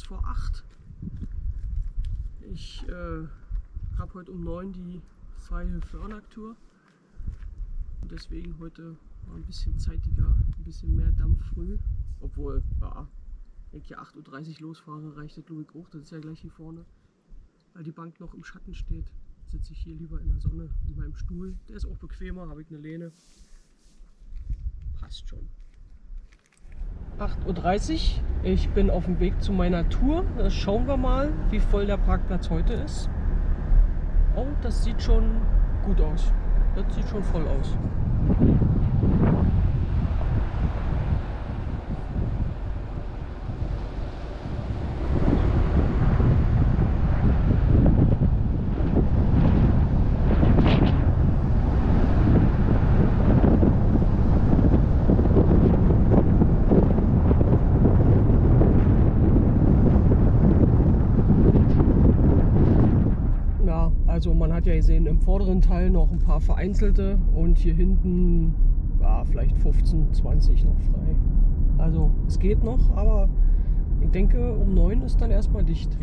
kurz vor 8. Ich habe heute um 9 die freie Förnaktur. Und deswegen heute mal ein bisschen zeitiger, ein bisschen mehr Dampf früh. Obwohl, ja, wenn ich hier 8:30 Uhr losfahre, reicht das glaube ich auch. Das ist ja gleich hier vorne. Weil die Bank noch im Schatten steht, sitze ich hier lieber in der Sonne in meinem Stuhl. Der ist auch bequemer, habe ich eine Lehne. Passt schon. 8:30 Uhr, ich bin auf dem Weg zu meiner Tour. Schauen wir mal, wie voll der Parkplatz heute ist. Oh, das sieht schon gut aus. Das sieht schon voll aus. Also man hat ja gesehen, im vorderen Teil noch ein paar vereinzelte und hier hinten ja, vielleicht 15, 20 noch frei. Also es geht noch, aber ich denke um 9 ist dann erstmal dicht.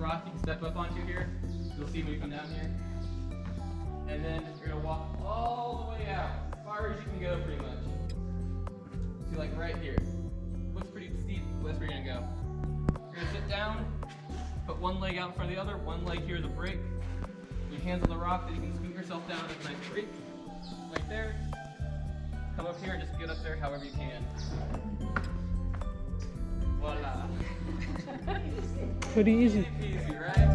rock you can step up onto here. You'll see when you come down here. And then you're gonna walk all the way out, as far as you can go pretty much. See, like right here. Looks pretty steep, but that's where you're gonna go. You're gonna sit down, put one leg out in front of the other, one leg here as a brake. Your hands on the rock, then you can scoot yourself down as a nice brake. Right there. Come up here and just get up there however you can. Voila. Pretty easy. Easy, right?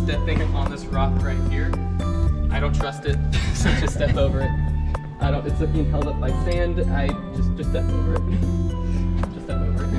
Stepping on this rock right here. I don't trust it, so just step over it. It's being held up by sand. I just step over it. Just step over it.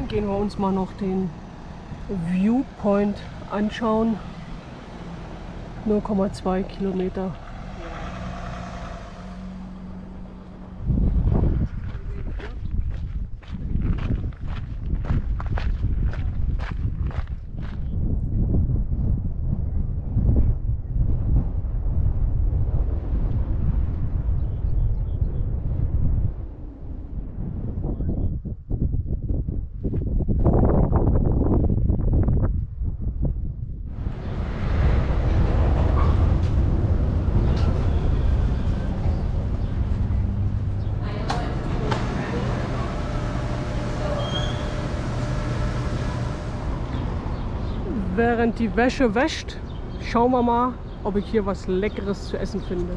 Gehen wir uns mal noch den Viewpoint anschauen. 0,2 Kilometer. während die Wäsche wäscht, schauen wir mal, ob ich hier was Leckeres zu essen finde.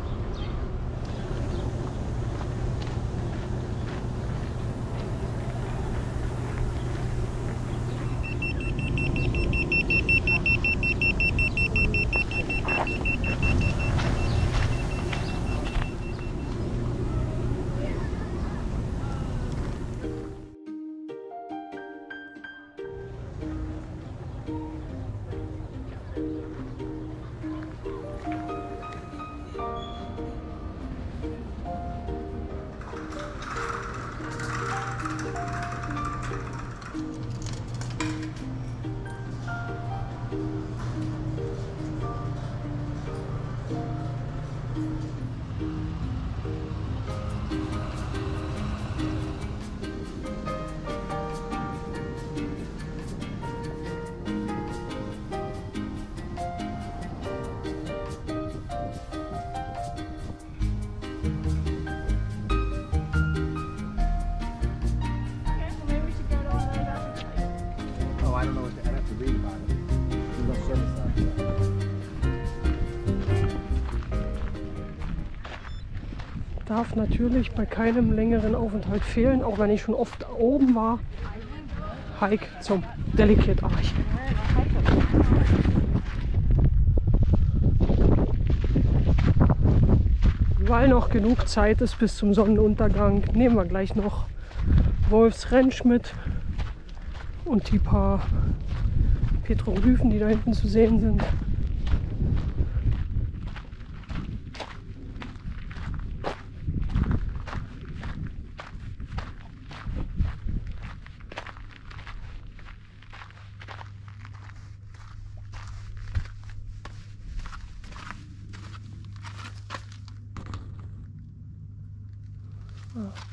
I don't know what I'd have to read about it. There's no service out there. Darf natürlich bei keinem längeren Aufenthalt fehlen, auch wenn ich schon oft oben war. Hike zum Delicate Arch. Weil noch genug Zeit ist bis zum Sonnenuntergang, nehmen wir gleich noch Wolfsrentsch mit und die paar Petroglyphen, die da hinten zu sehen sind.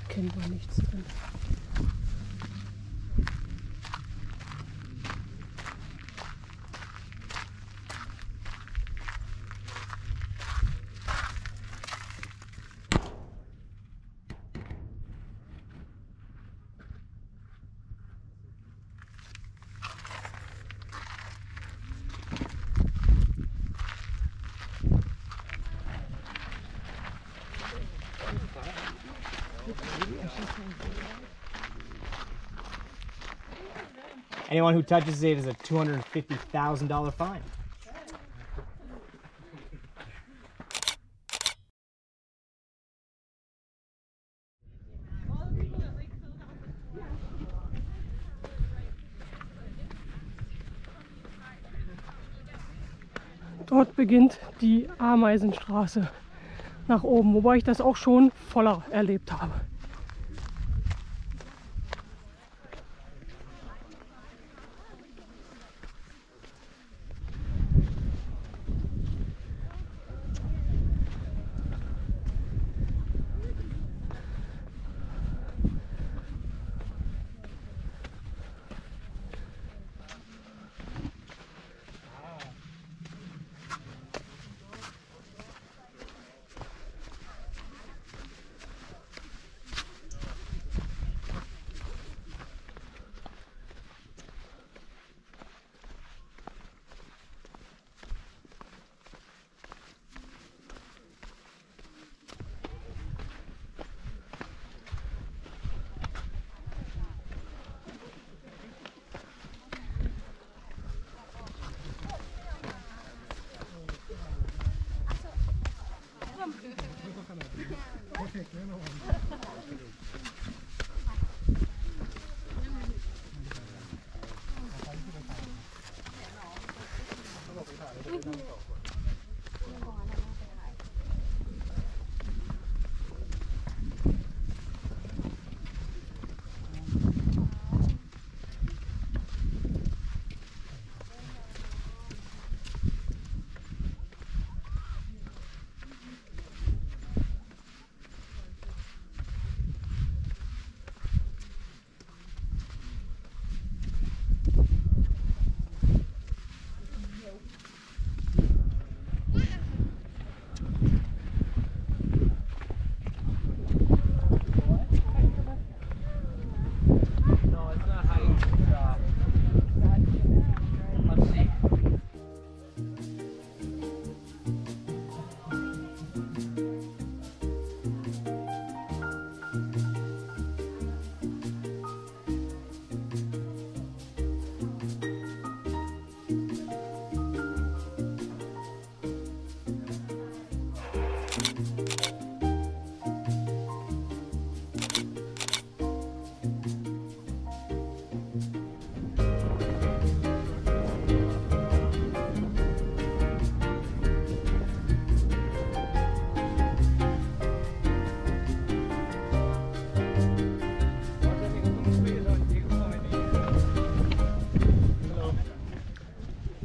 Kennen wir nichts drin. Anyone who touches it is a $250,000 fine. Dort beginnt die Ameisenstraße nach oben, wobei ich das auch schon voller erlebt habe.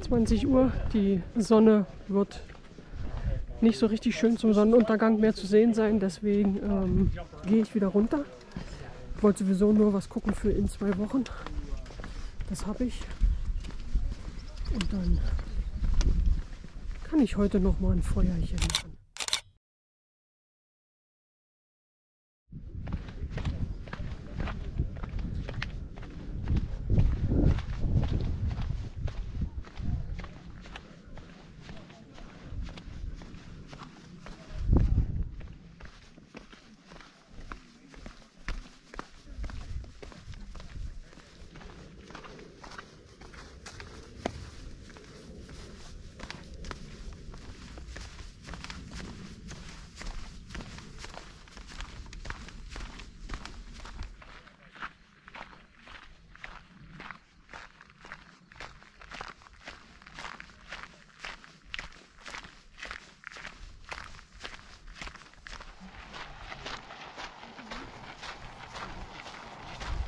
20 Uhr. Die Sonne wird nicht so richtig schön zum Sonnenuntergang mehr zu sehen sein. Deswegen gehe ich wieder runter. Ich wollte sowieso nur was gucken für in 2 Wochen. Das habe ich. Und dann kann ich heute noch mal ein Feuerchen machen.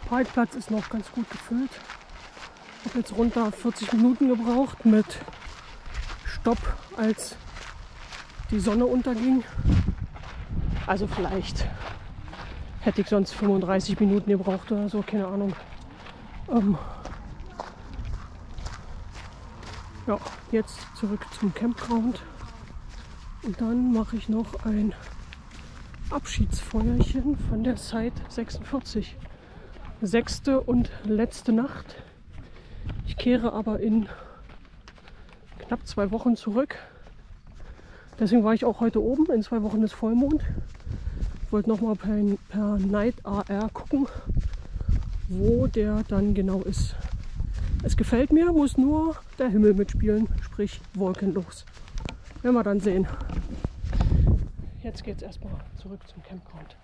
Parkplatz ist noch ganz gut gefüllt. Ich habe jetzt runter 40 Minuten gebraucht mit Stopp, als die Sonne unterging. Also vielleicht hätte ich sonst 35 Minuten gebraucht oder so, keine Ahnung. Ja, jetzt zurück zum Campground. Und dann mache ich noch ein Abschiedsfeuerchen von der Site 46. 6. und letzte Nacht. Ich kehre aber in knapp 2 Wochen zurück. Deswegen war ich auch heute oben. In 2 Wochen ist Vollmond. Ich wollte nochmal per Night AR gucken, wo der dann genau ist. Es gefällt mir, muss nur der Himmel mitspielen, sprich wolkenlos. Werden wir dann sehen. Jetzt geht es erstmal zurück zum Campground.